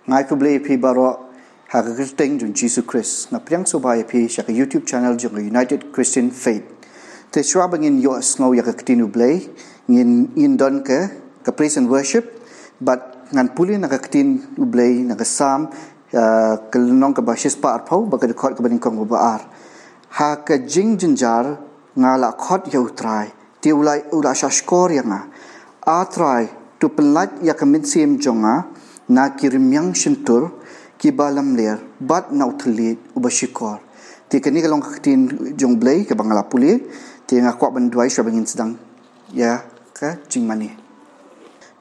ngai ku Blei pi baro ha ka kristeng jung Jesus Christ na priang so bai pi sha ka YouTube channel jung United Christian Faith te shwa bangin yo snow ya ka tin U Blei ngin don ka praise and worship but ngan puli na ka tin U Blei na ka sam ka nong ka ba shispa arpau ba ka khot ka baning kong ba ar ha ka jinjar ngala khot yo try ti ula shashkor ya nga a try tu pelat ya ka minsim jonga na kirimyang shintur ki balam ler bat na utlit ubashikor ti kani kalong katin jong Blei ka bangala puli ti nga kwa bandwai sha bangin sedang ya ka jingmani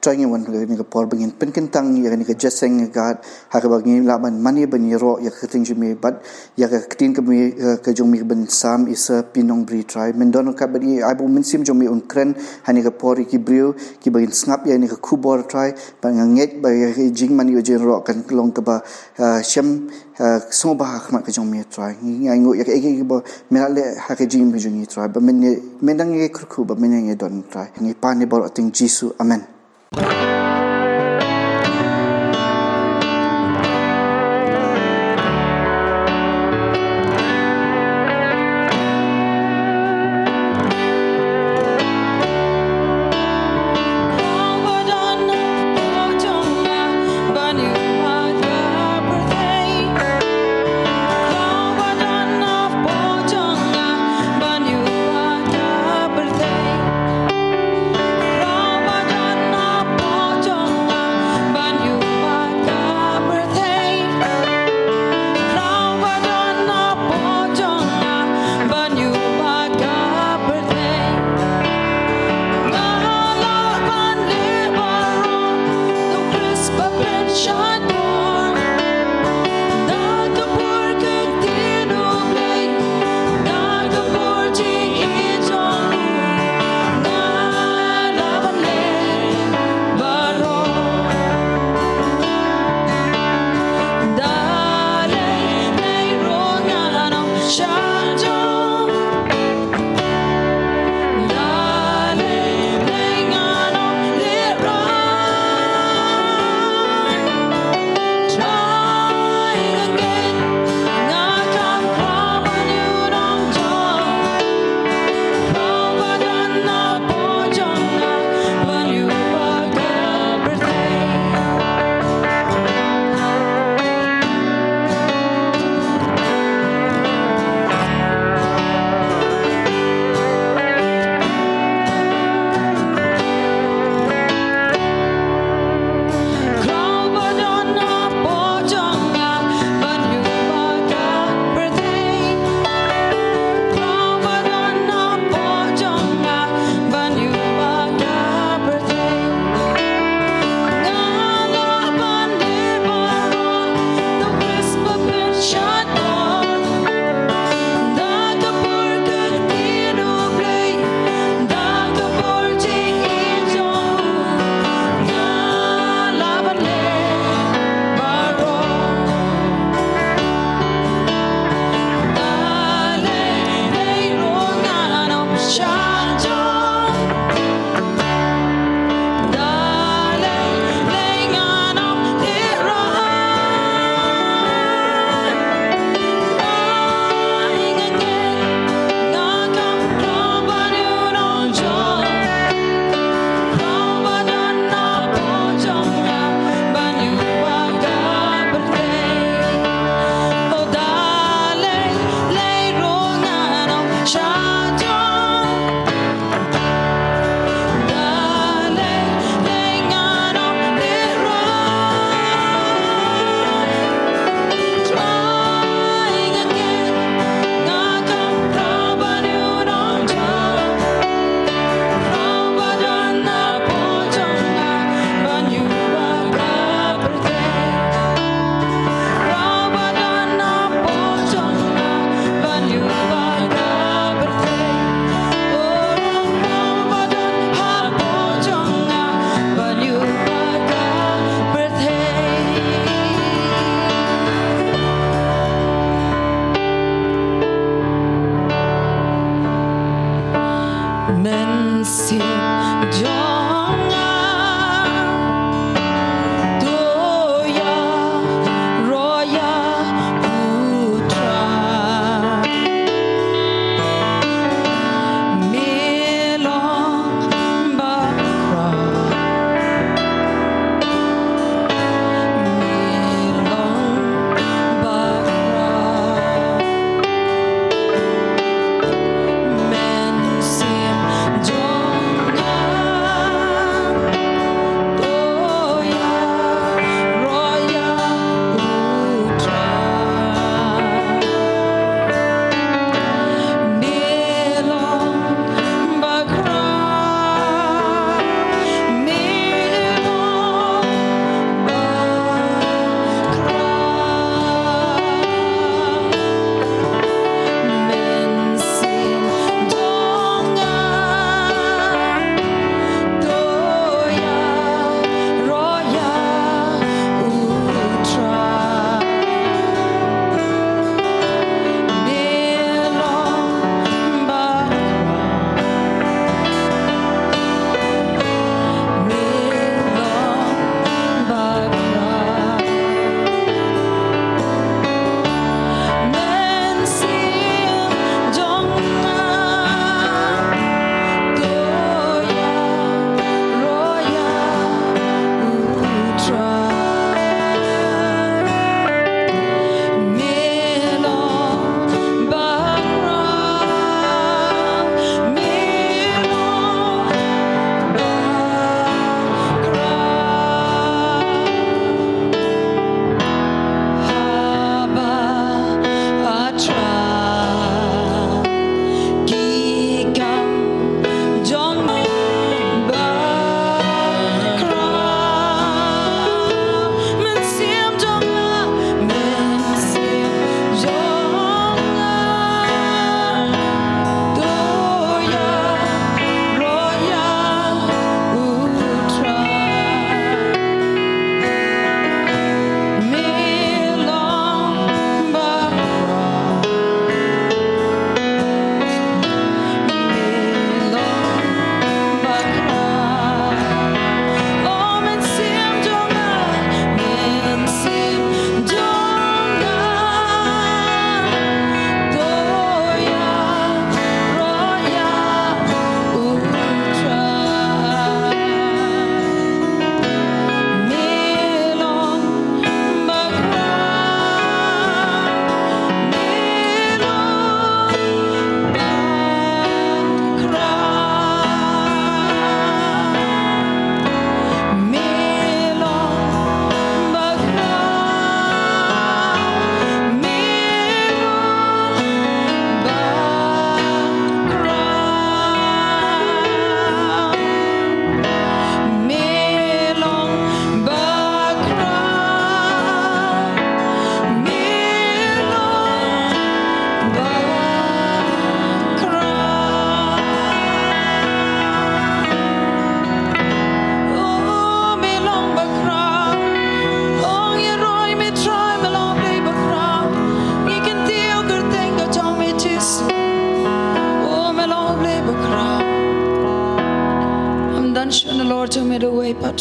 trying one ni ka por bangin penkentang ya ni ka jaseng ga ha ka bangin laban mani bani ro ya ka ting jimi bat ya ka tin ka mi ka jong mi ban sam is a P Nongbri tribe mendon ka bani ai bu min sim jong mi unkren hani ka por ki briew ki bangin snap ya ni ka kubor tribe banganget ba ya jingmani je ro kan long ka ba shem so ba khmat ka jong mi tribe ngai ngo ya ka ege ba melale ha ka jing mi jong tribe ba men mendang ye kurku ba men ye don tribe ni pa ni bor ting Jesus amen.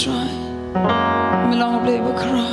try. Milong Blei Bakra.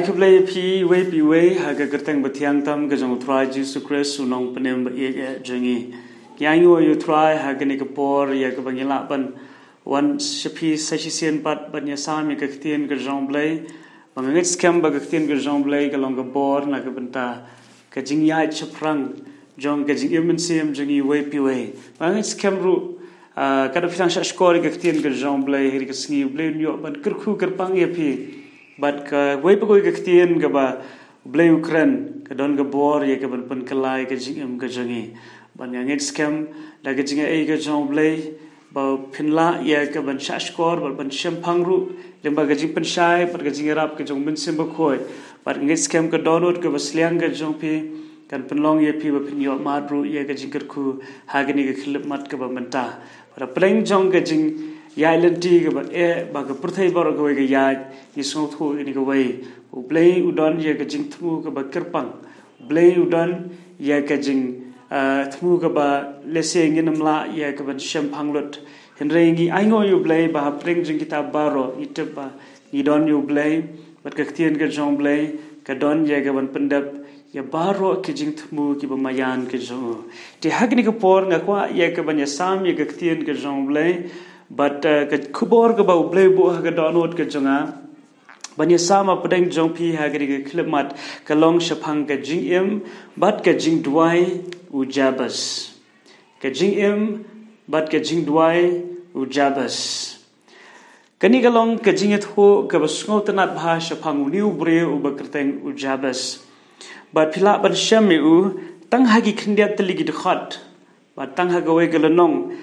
U Blei P Wei haga gerteng betiang tam gajong try Jesus Christ unong penem iaid jingi. You try haga ni kapor ya ka bangila ban wan shapi sasisian pat ban ya sami ka ktien gajong Blei bangit scam ba ktien gajong Blei ka long ka bor na ka benta ka jingiat chaprang jong ka jingim sim jingi wei bangit scam ru kada pitang shashkor ka ktien gajong Blei hiri ka sngi Blei nyo ban kerku kerpang ya pi but ka wei pagoi ka ktien ka ba Blei Ukraine ka don ka bor ya ka ban pan kalai ka jingim ka jingi ban ya ngit scam da ka jingi ai ka jong Blei ba pinla ya ka ban shashkor ban shempang ru lemba ka jing penshai par ka jing rap ka jong bin sim ba khoi but ngit scam ka download ka basliang ka jong pi kan penlong ye pi ba pinyo madru ye ga jingkerku hagani ga khilip mat ka ba menta para preng jong ga jing yai lenti ga ba ba ga purthai bar ga ga yai ni so thu ni ga wei U Blei udon ye ga jing thu ga ba kerpang Blei udon ye ga jing thu ga ba lese nginam la ye ga ban shempang lut henre ngi aingo U Blei ba preng jing kita baro itep ba ni don U Blei bat ka tien ga jong Blei ka don ye ga ban pendap ya baro ki jing thmu ki ba mayan ke jong ti hagni ka por nga kwa ye ka ban ya sam ye ga tien ga jong Blei but ka khubor ga ba U Blei bo ga donot ka jonga banya sama pedeng jong pi hagri ga klimat ka long shapang ka jingim but ka jingdwai u JABES ka jingim but ka jingdwai u JABES kani ka long ka jingiathu ka sngewtynnat bha shapang u briew u bakrteng u JABES but pila ban shami u tang hagi khndiat teligi dkhat but tang hagawe ga lanong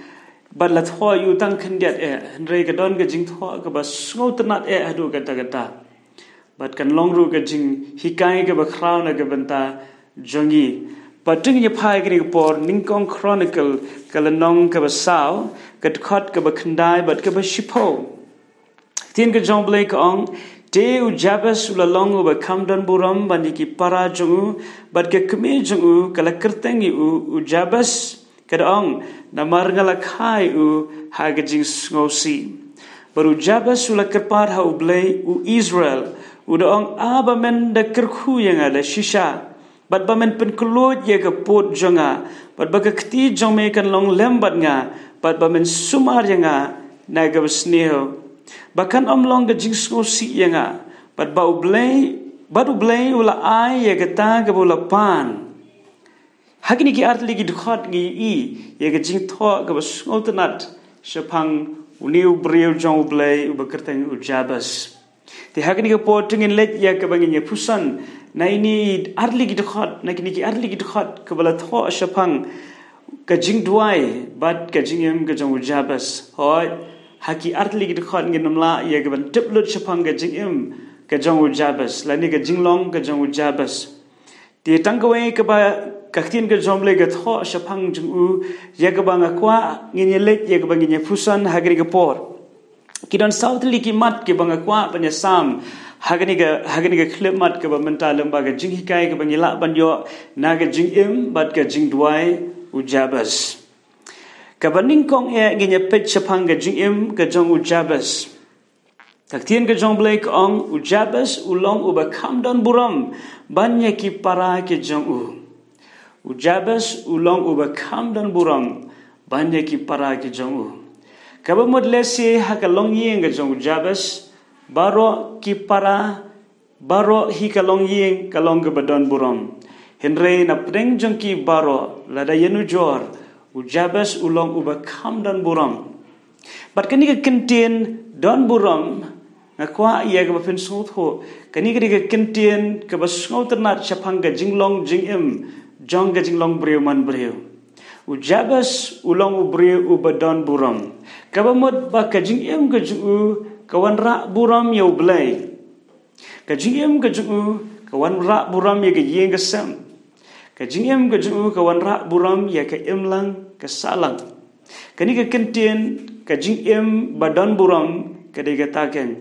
but la tho yu tang khndiat re ga don ga jing tho ga ba sngewtynnat hadu ga ta but kan long ru ga jing hikai ga ba crown ga banta jongi but ting ye phai ga por ningkong chronicle ka lanong ka ba saw ga khot ga ba khandai but ga ba shipo tin ga jong Blei ka ong te u JABES u la long u ba kham donburom ban ki para jongu but ga kme jongu kala kerteng u JABES kadang namar ngala khai u hagajing sngosi baru JABES ula kerpar ha U Blei u Israel u daong aba men da kerkhu yang ada shisha bat ba men pen kulot ye ga pot jonga bat ba ka kti jong me kan long lembat nga bat ba men sumar yang na ga sneho bakan long ga jing sngosi yang bat ba U Blei ula ai ye ga ta ga ula pan hagni ki artli ki dkhot ngi ye ga jing tho ga sngewtynnat shapang u briew jong U Blei u bakrteng u JABES ti hagni ga poting in let ya ka bangin ye pusan na ini artli ki dkhot na ki artli ki dkhot ka bala tho shapang ka jingdwai bat ka jingim ga jong u JABES hoi haki artli ki dkhot ngi namla ye ga ban tiplut shapang ga jingim ka jong u JABES la ni ga jinglong ga jong u JABES ti tangkawe ka ba kaktin ka jomble ga tho shapang jungu ya ga banga kwa nginye let ya ga bangin fusan hagri ga por kidon southly ki mat ki banga kwa panya sam hagni ga clip mat ka ba mental lamba ga jing hikai ga bangila banyo na ga jingim bat ga jingdwai u JABES ka baning kong e nginye pet shapang ga jingim ga jong u JABES kaktin ka jomble ka ong u JABES ulong u ba kham donburom banya ki para ke jong u JABES ulong u ba kham donburom banya ki para ke jong u kaba modlese ha ka long yeng ga jong u JABES baro ki para baro hi ka long yeng ka long ga ba donburom henre na preng jong ki baro lada yenu jor u JABES ulong u ba kham donburom but kani ka kentien donburom ngakwa iya ga ba pen sot ho kani ga kentien ka ba sngewtynnat shapang ga jinglong jingim jong ga jinglong briew man briew u JABES ulong u briew u ba donburom ka ba mod ba ka jingim ga ju ka wan ra burom U Blei ka jingim ga ju ka wan ra burom ye ga yeng ga sam ka jingim ga ju ka wan ra burom ye ka imlang ka salang kani ga kentien ka jingim ba donburom ka de ga taken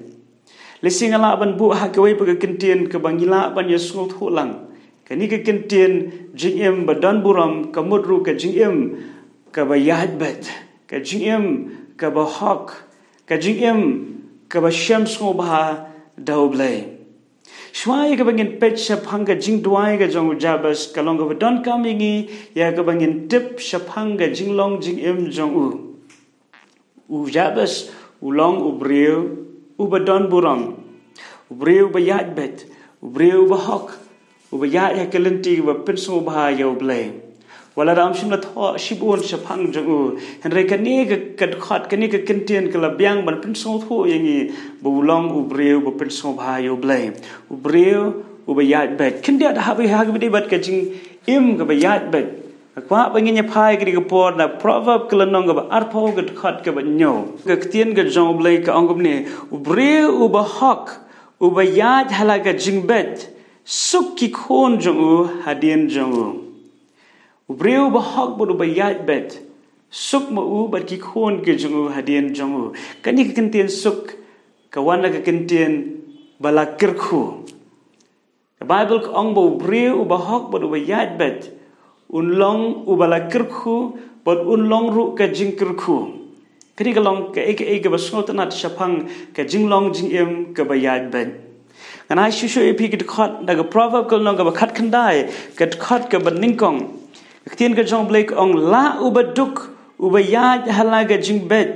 lesing ala ban bu ha ka wei pa ka kentien ka bangila ban ye sngot holang kani ka kentien jingim ba donburom ka modru ka jingim ka ba iaid bet ka jingim ka ba hok ka jingim ka ba shams ngo ba da U Blei shwai ka bangin pet shapang ka jingdwai ka jong u JABES ka long ka ba don kamingi ya ka bangin tip shapang ka jinglong jingim jong u JABES ulong u briew u ba donburom u briew ba iaid bet u briew ba hok u ba iaid ha kalenti ba pinso ba ya U Blei wala ram shim la tho shibun shapang jong u henre kani ka khot kani ka kentien ka la byang ban pinso tho yangi bu long u briew ba pinso ba ya U Blei u briew u ba iaid bet kindia da ha ba di bat ka jing im ka ba iaid bet kwa bangin ya phai ka ga por na proverb ka lanong ka ba arpo ka khot ka ba nyo ka tien ka jong U Blei ka ongom ne u briew u ba hok u ba iaid hala ka jing bet suk ki khon jong hadien jong briew ba hok bu ba iaid bet suk mo ba ki khon ke jong hadien jong kani ka kentien suk ka wana ka kentien bala kirkhu the bible ko ong bo briew ba hok bu ba iaid bet unlong ubala kirkhu but unlong ru ka jing kirkhu kani ka long ka eke ba sngewtynnat shapang ka jinglong jingim ka ba iaid bet and I shushu epi kit khot da ga proverb kal nong ga khat khandai kat khot ka ban ningkong ktien ka jong blake ong la ubaduk ubayad halaga jing bet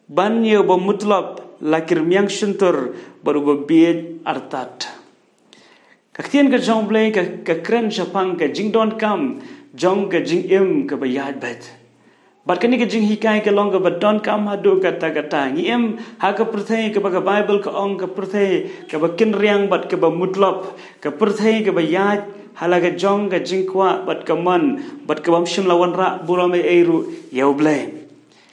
ban ye ba mutlab la kirmyang shuntur bar uba beit artat ktien ka jong blake ka kren japang ka jingdon kam jong ka jingim ka bayad bet bat kani ka jing hikai ka long ka don kam hadu kata ngiem ha ka prthai ka ba bible ka ong ka prthai ka ba kinriang bat ka ba mutlab ka prthai ka ba yad halaga jong ka jingkwa bat ka man bat ka bam shim lawan ra burame eiru U Blei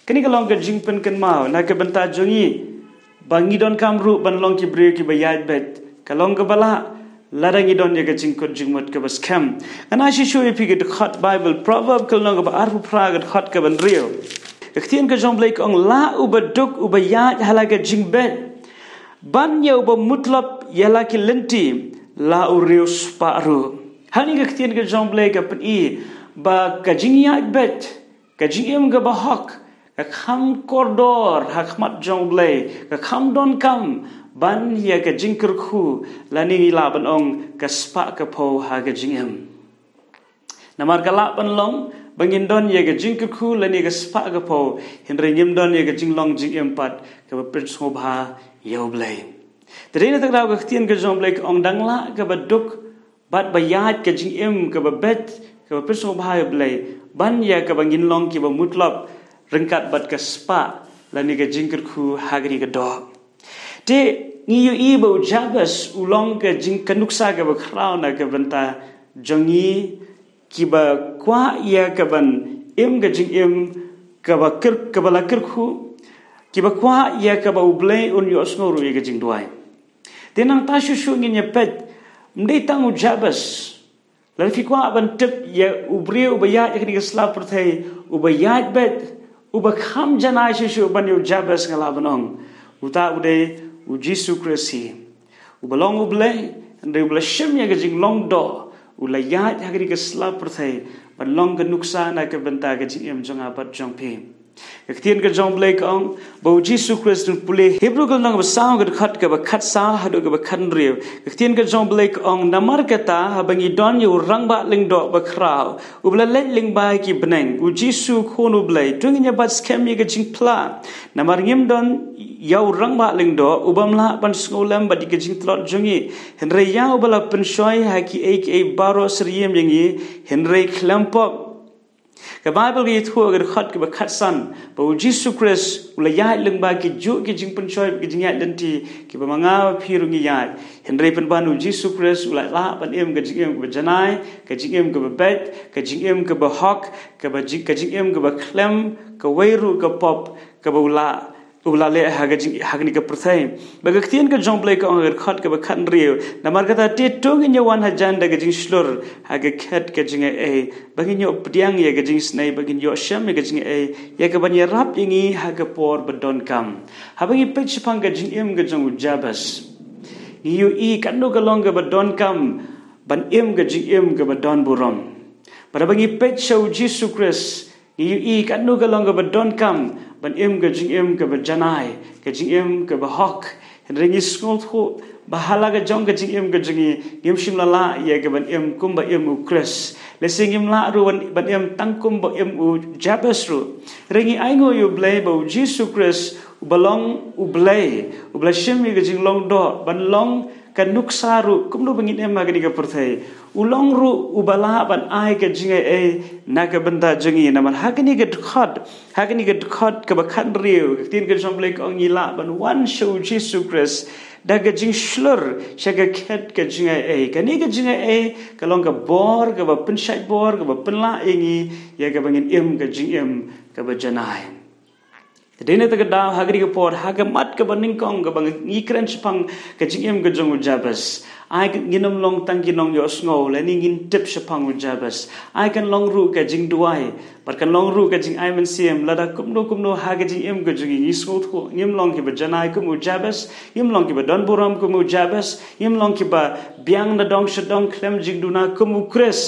kani ka long ka jingpen kan mau na ka banta jongi bangi don kam ru ban long ki briew ki ba yad bet ka long ka bala larangi don ye ka jingkot jingmot ka bas kham ana shi show epi ka khot bible proverb kal long ba arfu pragat khot ka ban rio ktien ka jong blake ong la ubaduk ubayat halaga jingbet ban ye uba mutlab yala ki lenti la uriu sparu hani ka ktien ka jong blake ka pi ba ka jingiatbet ka jingim ka ba hok ka kham kordor hakmat jong blay ka kham don kam ban ya ka jingkir khu lani la ban ong ka spa ka po ha ka jingim namar ka la ban long bangin don ya ka jingkir khu lani ka spa ka po hinring don ya ka jinglong jingim pat ka ba prince ha U Blei tadina tak raw ka ktien ka jong blay ka ong dangla ka ba duk bat bayat ka jingim ka ba bet ka ba prince ha U Blei ban ya ka bangin long ki ba mutlab rengkat bat ka spa lani ka jingkir khu hagri ka do te ngiyu ibo JABES ulong ka jing kanuksa ka ba kraw na ka banta jongi ki ba kwa ya ka ban im ka jing im ka ba kir ka bala kir khu ki ba kwa ya ka ba U Blei un yo snguru ya ka jingdwai te nang ta shu ngin ya pet mdei tang JABES lan fi kwa ban tip ya U briew ba ya ka ni ka slap perthai u ba ya bet uba kham janai shu ban yo JABES ngala banong uta ude u jisu krisi uba long U Blei ndai bla shim ya gajing long do ula ya hagri ka slap perthai ban long ka nuksa na ka banta ka jingim jonga bat jong pe ktien ka jong Blei ka ong bo jisu krist pule hebrew ka nang ba saw ka khat ka ba khat sa hadu ka ba khan riu ktien ka jong Blei ka ong namar ka ta habangi don yo rang ba ling do ba kraw ubla let ling ba ki beneng u jisu khon U Blei tungnya bat scam ye ka jing pla namar ngim don yaw rang ba ling do ubamla ban sngolem ba dik jing tlot jongi henre yaw bala penshoi haki aka baro sriem yengi henre klampok ka bible gi thu agar khat ki ba khat san ba jisu christ ula ya leng ba ki ju ki jing penshoi ki jing ya denti ki ba manga phirungi ya henre pen banu jisu christ ula la ban em ka jing em ka janai ka jing em ka ba bet ka jing em ka ba hok ka jing em ka ba klem ka weiru ka pop ka ba ula le hagni ka prthai baga ktien ka jong Blei ka ong khat ka ba khan riu namar ka ta te tong in yawan hajan da ga jing slur haga khat ka jing e bagin yo pdiang ye ga jing snai bagin yo sham ye ga jing e ye ka ban ye rap ingi haga por badon kam habangi pech pang ga jing em ga jong JABES yu i kanu ka long ga badon kam ban em ga jing em ga badon burom pada bangi pech show jisu christ yu i kanu ka long ga badon kam ban em ka jing em ka ba janai ka jing em ka ba hok ringi skol thu bahala ga jong ka jing em ka jingi yem shim la ya ka ban em kum ba em u kris le singim la ru ban em tang kum ba em u JABES ru ringi aingo U Blei ba jisu kris balong U Blei shim ga jing long do ban long ka nuksa ru kum do bangin em ga ni ka perthai ulong ru ubala ban ai ka jinga e na ka banda jingi na man hakani ka khot ka ba khan riu tin ka jom Blei ong ila ban one show jisu christ da ga jing shlur shaga khet ka jinga e ka ni ka jinga e ka long ka bor ka ba penshai bor ka ba penla ingi ya ka bangin em ka jing em ka ba janai dene ta hagri ka por haga mat ka baning kong ka bang ikran chpang ka jingem ka jong JABES ai ginam long tang ginong yo snow le ni ngin tip shapang u jabes ai kan long ru ka jingdwai par kan long ru ka jing ai man siam lada kumno ha ga jing em ga jing ni snow tho ngim long ki ba janai kum u jabes ngim long ki ba donburom kum u jabes ngim long ki ba biang na dong shadong klem jingduna kum u kres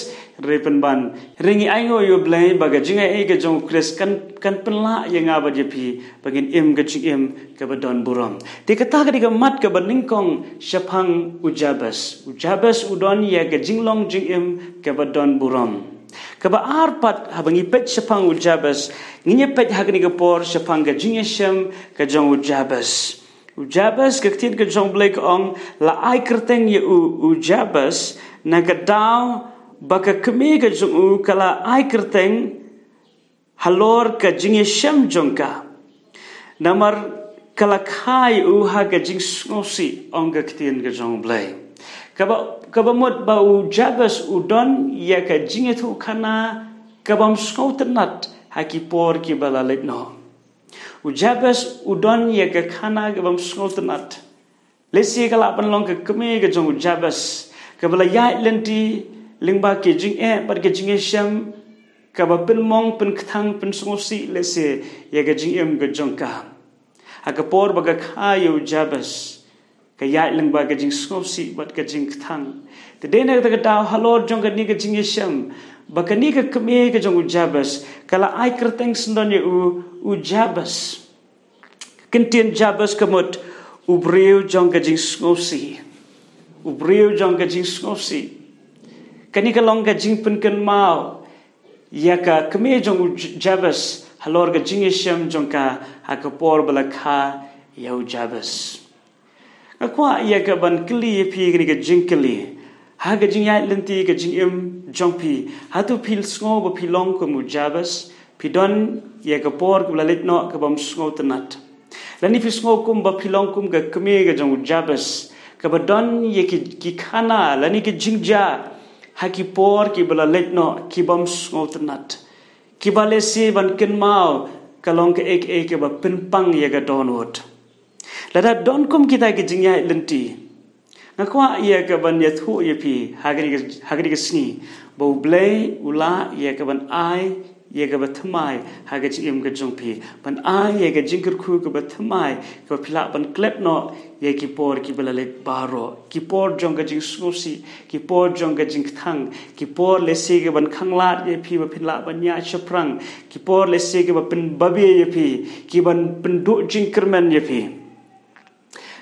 repen ban ringi aingo U Blei baga jinga e ga jong kres kan penla yang aba jepi bagin em ga jing em ka ba donburom te kata ga mat ka ba ningkong shapang u jabes udon ya ga jinglong jing em ka ba donburom ka ba arpat habangi pet shapang u jabes nginya pet hagni ga por shapang ga jingeshem ka jong u jabes ka tin ka jong Blei ka ong la ai kerteng ya u jabes na ga daw baka keme ka jong kala ai kerteng halor ka jingeshem jongka namar kala khai u ha ga jing ngosi ong ga tin ka jong Blei kaba mod ba u jabes udon ya ka jingiathuhkanna kabam sngewtynnat haki por ki balalit no u jabes udon ya ka khana kabam sngewtynnat lesi kala pan long ka keme ka jong u jabes kabala iaid lenti lingba ke jing bar ke jingeshem kaba pen mong pen kthang pen sngewsi lesi ya ga jing em ga jongka haka por baga khayo jabes ka iaid lingba ka jing sngewsi bat ka jing kthang te dena ka daw halor jong ka ni ka jingeshem baka ni ka keme ka jong u jabes kala ai kerteng sndon ya u jabes kentien jabes kamot u briew jong ka jing sngewsi kani ka long ka jing pen kan mau ya ka keme jong u jabes halor ka jingeshem jong ka haka por bala kha ya u jabes akwa ya ka ban kli phi ni ka jing kli ha ga jing ya lenti ka jing em jong phi hatu phil sngo ba phi long ko mu jabes phi don ya ka por bala lit no ka bam sngewtynnat lani phi sngo kum ba phi long kum ka keme ka jong u jabes ka ba don ye ki khana lani ki jingja haki por ki bala lit no ki bam sngewtynnat ki balesi ban kin mau kalong ka ek ba pin pang ya ga donwot lada don kum kita ki jingya lenti ngakwa ya ka ban ya thu ya phi hagri ka sni bo Blei ula ya ka ban ai ya ka ba thmai haga jim ka jong phi ban ai ya ka jingkar khu ka ba thmai ka phila ban klep no ya ki por ki bala le baro ki por jong ka jing sngewsi ki por jong ka jing thang ki por le se ka ban khanglat ya phi ba phila ban nya chaprang ki por le se ka ba pin babe ya phi ki ban pin do jingkerman ya phi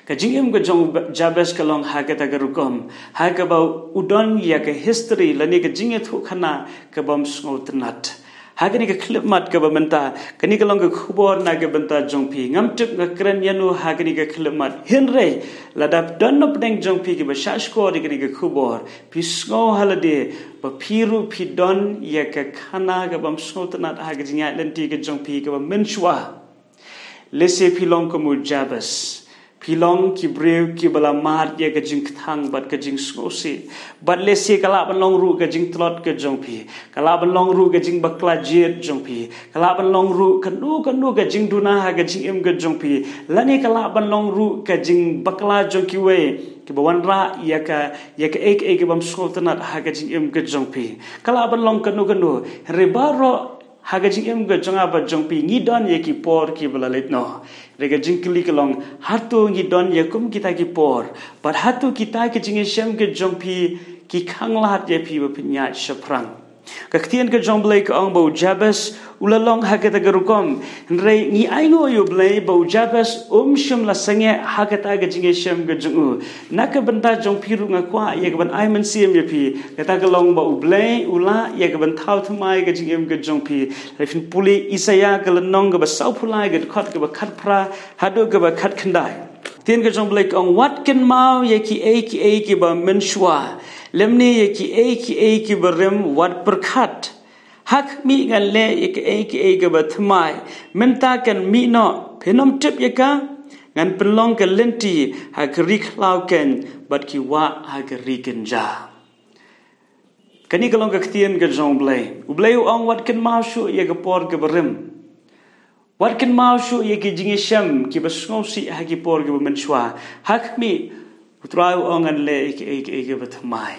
ka jingim ka jong jabes ka long ha ka ta ka rukom ha ka ba udon ya ka history lani ka jingiathuhkanna ka bam sngewtynnat hagani ka clip mat ka bamenta kani ka long ka khubor na ka banta jongphi ngamtuk ka kran yanu hagani ka clip mat hinre ladap donop deng jongphi ki ba shashko ri ka khubor pisngo halade ba phiru phidon ya ka khana ka bam sngewtynnat hagajinya lenti ka jongphi ka ba menshwa lese philong ko mu jabes philong ki briew ki bala mat ya ka jing thang bat ka jing sngewsi bat lesi kala ban long ru ka jing tlot ka jongphi kala ban long ru ka jing bakla jet jongphi kala ban long ru kanu ka jing duna ha ka jing em ka jongphi lani kala ban long ru ka jing bakla jongkiwei ki bawan ra ya ka ek bam sngewtynnat ha ka jing em ka jongphi kala ban long kanu rebaro haga jing em ga jonga ba jongpi ngi don ye ki por ki bala let no rega jing kli kalong hatu ngi don ye kum kita ki por but hatu kita ki jing shem ga jongpi ki khanglat ye phi ba pinya shaprang ka ktien ka jong Blei ka ong bo jabes ulalong ha ka ta garukom rei ngi aingo U Blei bo jabes shum la sange ha ka ta ga jing shem ga jungu nak banta jong phiru nga kwa ye ga ban ai man sim ye phi ka ta ga long bo U Blei ula ye ga ban thau thmai ga jing em ga jong phi refin puli isaya ga lanong ga ba sau phulai ga khot ga ba khat phra hadu ga ba khat khandai tien ka jong Blei ka ong wat ken mau ye ki ki ba menshwa lemni ye ki barem wat perkhat hak mi ngan le ye ki ga ba thmai menta kan mi no phenom tip ye ka ngan penlong ka lenti ha kri khlau ken bat ki wa ha kri ken ja kani kalong ka ktien ka jong Blei U Blei ong wat ken mau shu ye ga por ka barem wat ken mau shu ye ki jingi shem ki ba sngewsi ha ki por ka menshwa hak mi utrai ongan le ike batmai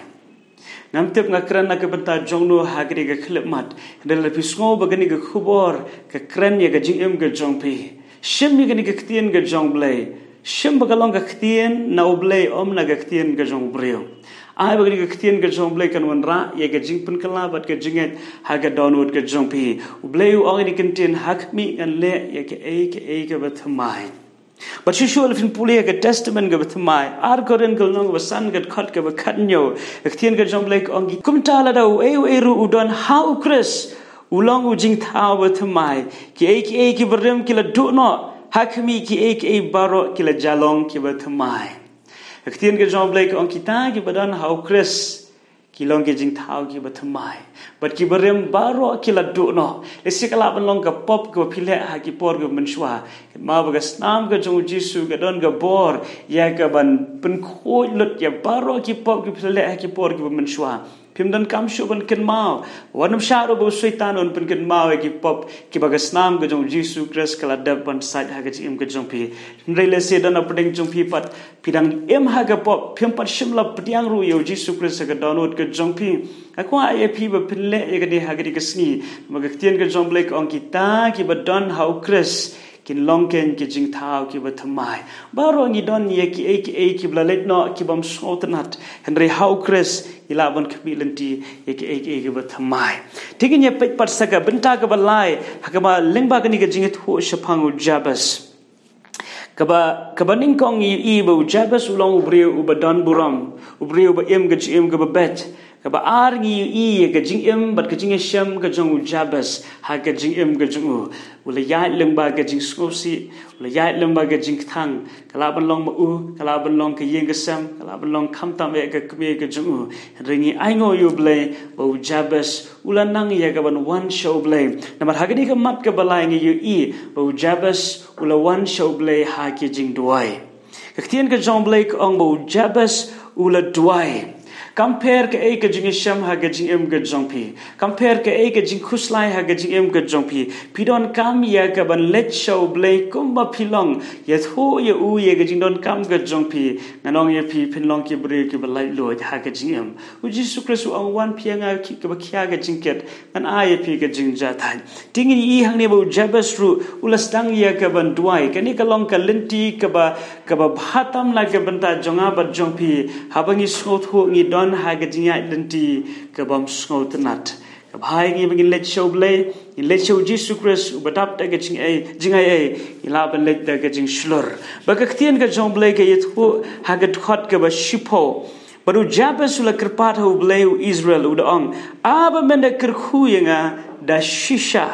ngam tip ngakran na ke benta jongno hagri ga khlemat ndel pisngo bagani ga khubor ka kran ye ga jingim ga jongpi shim ye ga ktien ga jong blei shim bagalong ga ktien na oblei om na ga ktien ga jong briew ai bagani ga ktien ga jong blei kan wanra ye ga jing pun kala bat ga jinget ha ga downward ga jongpi oblei u ongani kentien hakmi an le ye ke batmai but you should have puli a testament ga batmai ar koren ga long ga san ga khat ga khatnyo ktien ga jong blei ongi kumtala da e ru udon how chris ulong ujing thao batmai ki berem ki la du no hakmi ki baro ki la jalong ki batmai ktien ga jong blei on kita ki badan how chris ki long ke jing thao ki batmai but ki berem baro ki la du no lesikala ban long ga pop ga phile ha ki por ga menshwa ma ba ga snam ga jong jisu ga don ga bor ya ga ban pun khoi lut ya baro ki pop ki phile ha ki por ga menshwa pimdan kam shu ban ken mau wanam sharo bo shaitan on pun ken mau ki pop ki ba ga snam ga jong jisu kras kala dab ban side ha ga im ga jong pi rele se dan apding jong pi pat pidang em ha ga pop pim pat shimla pdiang ru yo jisu kras ga download ga jong pi akwa ai pi ba pille ye ga de ha ga ga sni ma ga tien ga jong blek on kita ki ba don how kras kin longken ki jing thao ki batmai baro ngi don ye ki blalet no ki bam sngewtynnat henry how chris ila ban kbilenti ye ki batmai tigin ye pet pat saka benta ka balai hakama lengba ka ni ka jing thu shaphangu jabes kaba ning kong i bu jabes ulong briew u donburom u briew ba em ga beit kaba ar ngi i ga jingim bat ka jing sham ga jong jabes ha ga jingim ga jong ula ya lemba ga jing skosi ula ya lemba ga jing thang kala ban long ma kala ban long ka yeng ga sam kala ban long kham tam ga kme ga jong ringi aingo U Blei bu jabes ula nang ya ga ban one show blei namar ha ga ni ka mat ka balai ngi yu i bu jabes ula one show blei ha ki jingdwai ka tien ga jong blei ong bu jabes ula dwai compare ke ek jing sham ha ga jing em ga jong pi compare ke ek jing khuslai ha ga jing em ga jong pi pidon kam ya ka ban let show blei kum ba philong ye tho ye u ye ga jing don kam ga jong pi nanong ye pi phinlong ki bre ki ba lai lo ha ga jing em u jisu christ ong wan pi nga ki ka ba khya ga jing ket an a ye pi ga jing ja thai ting i hang ne bo jabes ru ulas dang ye ka ban duai ka ni ka long ka lenti ka ba bhatam la ka ban ta jonga ba jong pi ha ba ngi so tho ngi don ha ga jingiat lenti ka bam sngewtynnat ka bhai ngi bangin let show blei in let show jisu christ ubadap ta ga jingai ila ban let ta ga jing shlur ba ka ktien ga jong blei ka yet hu ha ga khot ka ba shipo baru jabes ula kerpat hu blei Israel u daong aba menda kerkhu yenga da shisha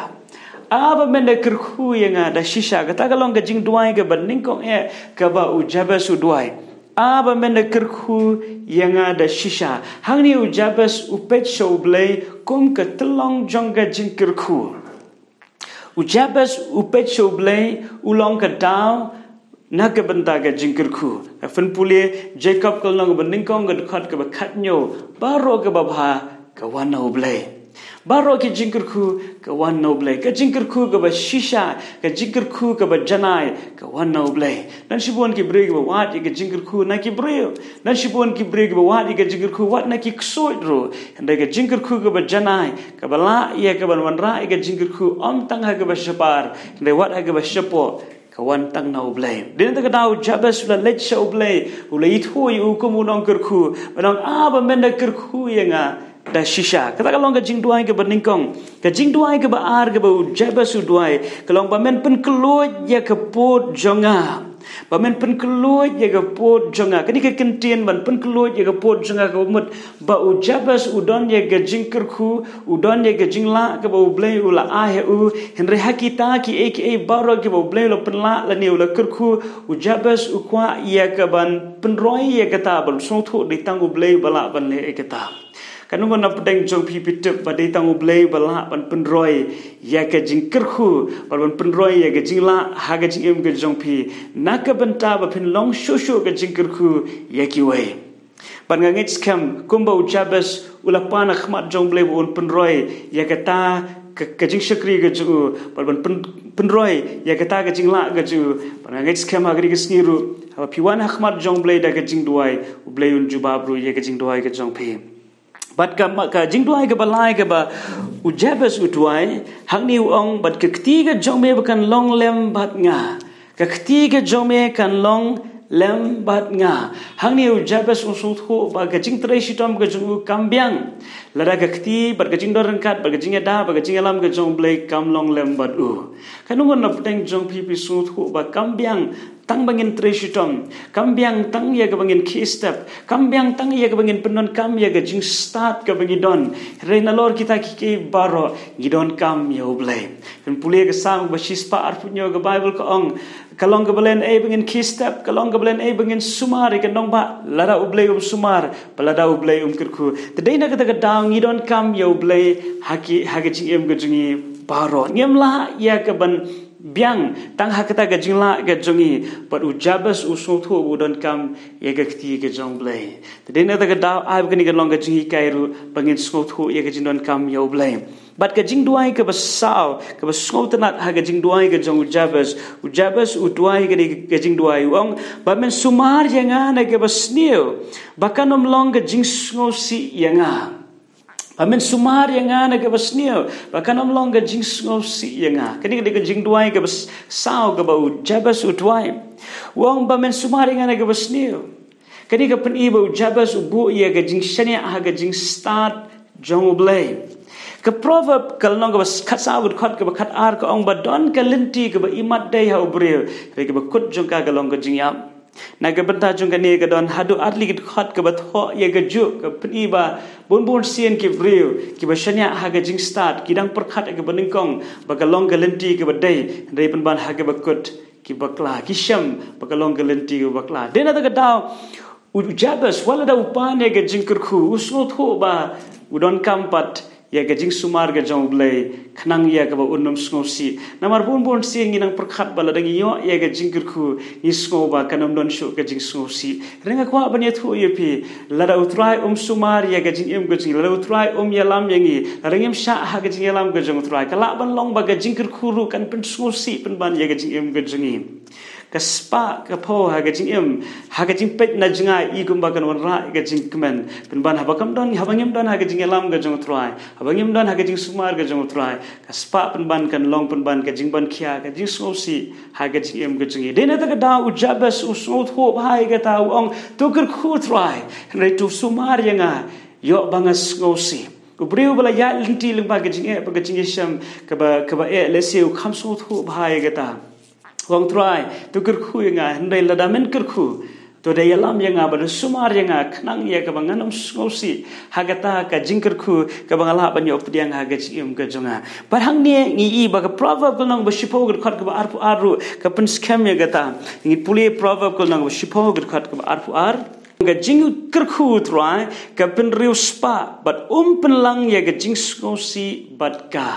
aba menda kerkhu yenga da shisha ka ta ga long ga jing duai ga ban ning kong ka ba u jabes u duai aba menda kerkhu yanga da shisha hangni u jabes u pet show blei kum ka tlong jonga jing kerkhu u jabes u pet show blei u long ka daw na ka banta ga jing kerkhu fan pule jacob kal long ban ning kong ga khat ka ba khatnyo baro ka ba bha ka wan u blei baro ki jing kerkhu ka wan no blei ka jing kerkhu ka ba shisha ka jing kerkhu ka ba janai ka wan no blei nan shibon ki breg ba wat ka jing kerkhu na ki breu nan shibon ki breg ba wat ka jing kerkhu wat na ki ksoi ro anda ka jing kerkhu ka ba janai ka ba la ya ka ban wan ra ka jing kerkhu om tang ha ka ba shapar anda wat ha ka ba shapo kawan tang na ublei din ta kadau jabes la let show ublei ulai thui u kumunong kerkhu banong aba menda kerkhu yenga da shisha kata kalong ka jingdwai ke berningkong ka jingdwai ke ba ar ke ba jabes u duai kalong ba men pen keloj ya ke pot jonga ba men pen keloj ya ke pot jonga kani ke kentien ban pen keloj ya ke pot jonga ka mut ba u jabes u don ya ke jingkerkhu u don ya ke jingla ke ba ublei ula ahe u henre hakita ki ek baro ke ba ublei lo penla la ni ula kerkhu u jabes u kwa ya ke ban penroi ya ke ta ban so thu di tang ublei bala ban le ke ta kanungo na pedang jong pi pitep ba dei tang ublei bala ban penroi ya ke jingkerkhu ban penroi ya ke jingla ha ke jingim ke jong pi nak benta ba pin long shushu ke jingkerkhu ya kiwei ban ngit skam kumba jabes ula pana khmat jong blei bon penroi ya ke ta ka jing shakri ga ju ban penroi ya kata ga jing la ga ju ban ga scam agri ga sniru ha piwan khmat jong blei da ga jingdwai u blei un jubab ru ya ga jingdwai ga jong phe bat ka jingdwai ga balai ga ba u JABES u twai hangni ong bat ka kti ga jong me kan long lem bat nga ka kti ga jong me kan long lem bat nga hangni u JABES u sut ho ba ga jing trai shitom ga jung kambyang lada ga kti bat ga jing dor kat ba ga jing da ba ga jing alam ga jong blei kam long lem bat u kanungon na puteng jong pi sut ho ba kambyang tang bangin treshitom kambyang tang ya ga bangin key step kambyang tang ya ga bangin penon kam ya ga jing start ga bangi don reina lor kita ki baro gidon kam ya U Blei kan pule ga sang ba shispa arpunyo ga bible ka ong kalong ga balen e bangin key step kalong ga balen e bangin sumar ga nong ba lara U Blei sumar balada U Blei kirku the day na ga daang gidon kam ya U Blei haki jing em ga jingi baro ngemla ya ga ban biang tang hakata ga jingla ga jongi but u JABES u sothu u don kam ye ga kti ga jong blei the dena da ga da ai ga ni ga long ga jingi kairu bangin sothu ye ga jing don kam yo blei but ga jingdwai ga basau ga sngewtynnat ha ga jingdwai ga jong u JABES u twai ga ni ga jingdwai ong ba men sumar yanga na ga basniu bakanom long ga jing sngosi yanga amen sumar yang ana ke basnio bakanam long ga jing si yang a kani ga jing duai ga bas sao ga bau JABES u duai wong ba men sumar yang ana ga basnio kani ga pen ibu JABES u bu ye ga jing shania ha ga jing start jong U Blei ka proverb kal nong ga bas khat sa ut khat ga ba khat ar ka ong ba don ka linti ga ba imat dai ha u briew ga ba kut jong ka ga long ga jing yam naga benta jung ne ga don hadu atli git khat ka bat ho ye ga ju ka pni ba bon sien ki briew ki ba shanya ha ga jing start ki dang per khat ga baning kong ba ga long ga lenti ga ba dai rei pen ban ha ga ba kut ki ba kla ki sham ba ga long ga lenti ga ba kla dena da ga daw u JABES wala da upan ye ga jing kurku usno tho ba u don kam pat ya ga jing sumar ga jong blei khnang ya ga ba unnom sngosi namar bon si nginang perkhat bala dang yo ya ga jing kurku ni sngo ba kanam don shu ga jing sngosi renga kwa ban ye thu ye pi lada utrai sumar ya ga jing em ga jing lada utrai yalam yangi rengem sha ha ga jing yalam ga jong utrai kala ban long ba ga jing kurku ru kan pen sngosi pen ban ya ga jing em ga jingi kaspa ka po ha ga jing em ha ga jing pet na jinga I gum ba kan wan ra ga jing kmen pen ban ha ba kam don ha bangem don ha ga jing yalam ga jong utrai abangim don ha ga jing sumar ga jong utrai kaspa pen ban kan long pen ban ga jing ban khia ga jing sngosi ha ga jing em ga jingi dena ta ga da u JABES u sngot ho ba ga ta ong to kir khu trai re tu sumar yanga yo bangas sngosi u briew bala ya linti ling ba ga jing e ba ga jing sham ka ba e lese u kham sngot ho ba ga ta wong try to kir khu yanga ndai la da men kir khu to de yalam yanga ba sumar yanga khnang ya ka banganam sngosi hagata ka jingkir khu ka bangala ban yo pdiang ha ga chim ga jonga par hang ne ngi I ba ka proverb nang ba shipo ga khat ka ba arpu aru ka pen scam ya gata ngi puli proverb ko nang ba shipo ga khat ka ba arpu ar ga jingkir khu try ka pen riu spa but pen lang ya ga jing sngosi bat ka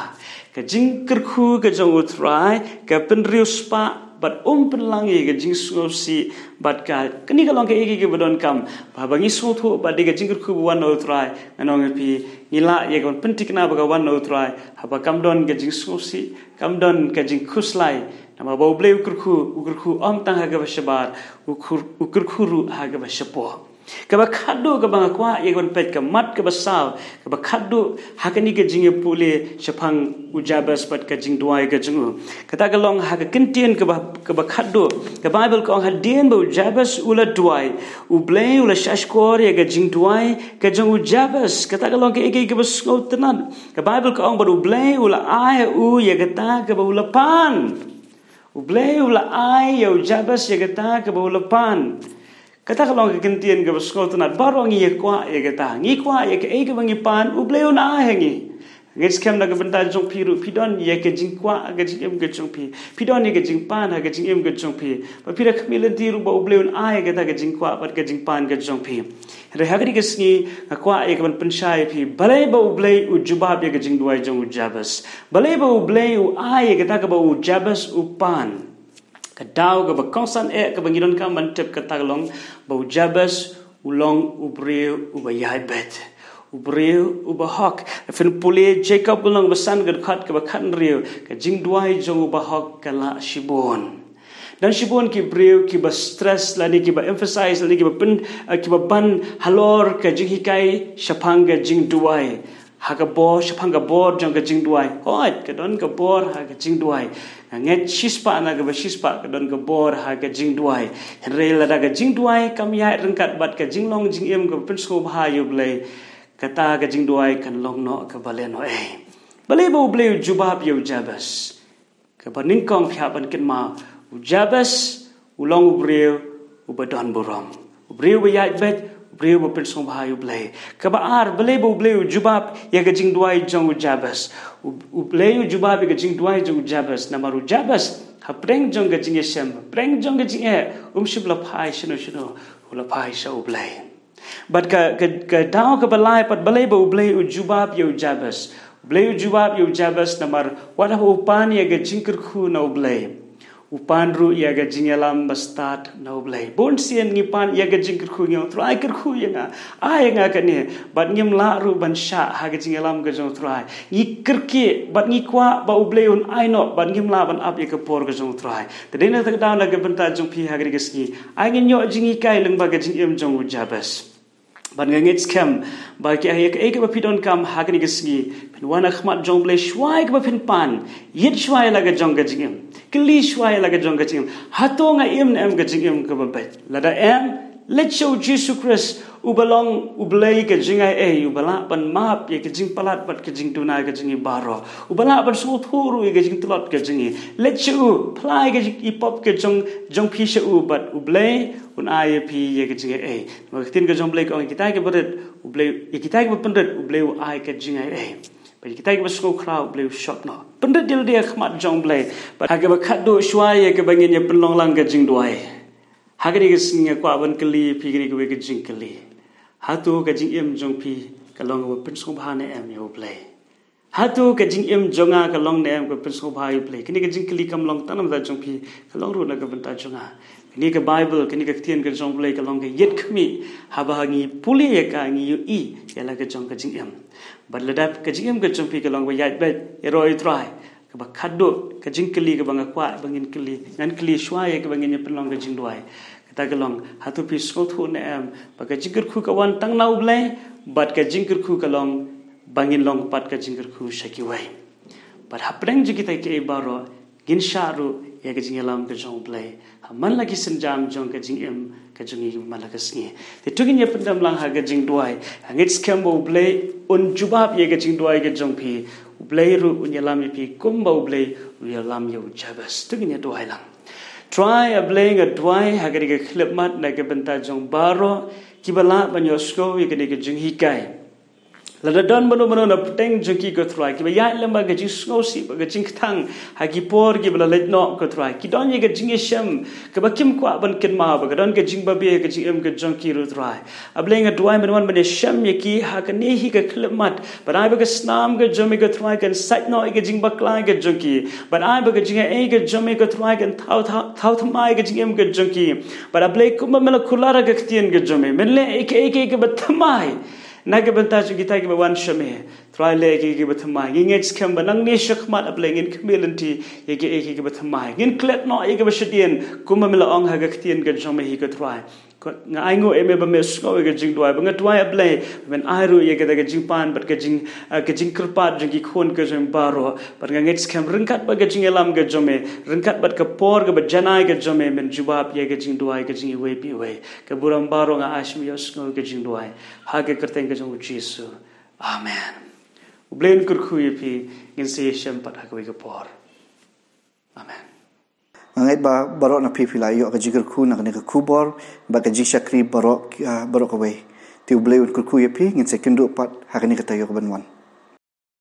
jingkir khu ga jong try ka pen riu spa but pen lang ye ga jing sngosi bat ka kani ka long ka egi ge bodon kam ba bangi sotho ba de ga jingkir khu wan no try anong pi nila ye ga pentik na ba ga wan no try ha ba kam don ga jing sngosi kam don ka jing khuslai nama ba blei ukur khu om tang ha ga ba shabar ukur khu ru ha ga ba shapo kaba khaddo ka bang kwa ye gon pet ka mat ka basaw kaba khaddo hakani ka jinge pule chapang u JABES pat ka jing duai ka jingu kata ka long ha ka kintien ka ba khaddo ka bible ko ha den bo JABES ula duai U Blei ula shashkor ye ka jing duai ka jingu JABES kata ka long ka ege ka sngewtynnat ka bible ko ba U Blei ula ai u ye ka ta ka ba ula pan U Blei ula ai yo JABES ye ka ta ka ba ula pan kata kalau ke kentian ke sngewtynnat barong ye kwa ye kata ngi kwa ye ke e ke bangi pan U Blei na hengi ngis kem na ke benta jong piru pidon ye ke jing kwa ke jing em ke jong pi pidon ye ke jing pan ha ke jing em ke jong pi pa pira khmile ti ru ba U Blei na ye kata ke jing kwa pat ke jing pan ke jong pi re hagri ke sngi kwa ye ke ban penshai pi balai ba U Blei u jubab ye ke jing duai jong u JABES balai ba U Blei u ye kata ke ba u JABES u pan kadau ke bakongsan ke bangidon ka mantep kata long bau JABES ulong u briew u iaid beit briew ubahok fin pule Jacob ulang besan gedkhat ke bakhan riu ke jingdwai jong ubahok kala shibon dan shibon ki briew ki ba stress lani ki ba emphasize lani ki ba pen ki ba ban halor ke jinghikai shapang ke jingdwai haga bo shapang ga bor jong ke jingdwai hoi ke don ke bor ha ke jingdwai nget shispa na ke ba shispa ke don ke bor ha ke jingdwai rela da ke jingdwai kam ya rengkat bat ke jinglong jingim ke pen sko ba U Blei kata ke jingdwai kan long no ke balen no balai bo Blei jubab yo JABES ke baningkong phya ban kin ma JABES ulong briew donburom briew iaid beit briew pensong ba U Blei ke baar balai bo Blei jubab ya ke jingdwai jong JABES Blei jubab ke jingdwai jong JABES namaru JABES ha preng jong ke jingesem preng jong ke jinge shibla phai shino ula phai sha U Blei but ke daw ke balai pat balai bo Blei jubab yo JABES Blei jubab yo JABES namar wada upan ya ke jingker khu na U Blei upan ru ya ga jingalam bastat na U Blei bon sien ngipan ya ga jingker khu ngau trai ker khu ya ai nga kane bat ngim la ru ban sha ha ga jingalam ga jong trai ngi kerke bat ngi kwa ba U Blei un ai no bat ngim la ban ap ya ka por ga jong trai te dena tak daw na ga benta jong pi ha ga ski ai ngi nyo jingi kai leng ba ga jingim jong JABES ban ngets kham ba ki ay ek ba pidon kam ha ga ski pen wana khmat jong Blei shwai ga pin pan yit shwai la ga jong ga jingim kli shwai la ga jong ga jingim hato nga im em ga jingim ka ba bet la da let show Jesus Christ ubalong U Blei ke jingai ubala pan map ye ke jing palat pat ke jing tuna ke jingi baro ubala pan so thuru ye ke jing tlot ke jingi let show plai ke ipop ke jong phi she u but U Blei un IAP ye ke jingai ma tin ke jong Blei ko kita ke berit U Blei ye kita ke pendet U Blei ai ke jingai bagi kita ke besko crowd Blei shop no pendet dil dia khmat jong Blei but ha ke ba khadu shwai ye ke bangin ye penlong lang ke jingdwai hagari ke singa kwa ban kali pigri ke ke jing kali hatu ke jing em jong pi kalong wa pin so bha ne em U Blei hatu ke jing em jonga kalong ne em ko pin so bha U Blei kini ke jing kali kam long tanam da jong pi kalong ru na ke banta jonga kini ke bible kini ke tien ke jong Blei kalong ke yet khmi ha ba ngi puli ye ka ngi U I ya la ke jong ke jing em badladap ke jing em ke jong pi kalong wa iaid beit eroi try ke ba khadu ke jing kali ke banga kwa bangin kali ngan kali shwai ke bangin ye penlong ke jingdwai kata kelong hatu pi skol thu ne em ba ke jingker khu ka wan tang na U Blei bat ke jingker khu kalong bangin long pat ke jingker khu kiwei but hapreng ji kita ke baro gin sharu ye ke jingalam ke jong Blei man lagi senjam jong ke jing em ke jongi malakas ngi te tugin ye pendam lang ha ke jingdwai ngit scam U Blei un jubab ye ke jingdwai ke jong pi U Blei ru unyalam ye pi kumba U Blei uyalam yo JABES tugin ye dwai lang try a Blei a dwai ha ke clip mat na ke benta jong baro kibala banyo sko ye ke jinghikai lada don bono na puteng jengki ko try ki ba ya lamba ke jing sko si ba ke jing thang ha ki por ki bala let no ko try ki don ye ke jing sham ke ba kim kwa ban ken ma ba ke don ke jing ba be ke jing em ke jengki ru try a Blei a dwai man ban sham ye ki ha ke ne hi ke clip mat but I ba ke snam ke jomi ke try ke site no ke jing ba klai ke jengki but I ba ke jing ke jomi ke try ke thau thamai ke jing em ke jengki but a Blei kuma mela kulara ke tien ke jomi men le ke ba thamai naga banta ju kita ke wan shame try le ke bathmai ngets kham banang ne shakmat ableng in khmelanti ye ke bathmai ngin klet no ye ke bashidien kuma mila ong ha ke tien ke jome hi ke try nga aingo eme ba mes ko ke jingdwai banga twai ablei when airu ye ke jingpan but ke jing krpat jing ki khon ke jom baro but nga ngets kham ringkat ba ke jingelam ke jome ringkat bat ke por ke janai ke jome men jubab ye ke jingdwai ke jing we pi we ke buram baro nga ashmi yos ke jingdwai ha ke kerteng ke jong Jesus amen U Blei kur khu ye pi ngin se shem pat ha ke por amen ngai ba barok na pi lai yo ka jigar khu na ka kubor ba ka jishakri barok ka we ti U Blei kur khu ye pi ngin se kindu pat ha ka ni ka tayo ban wan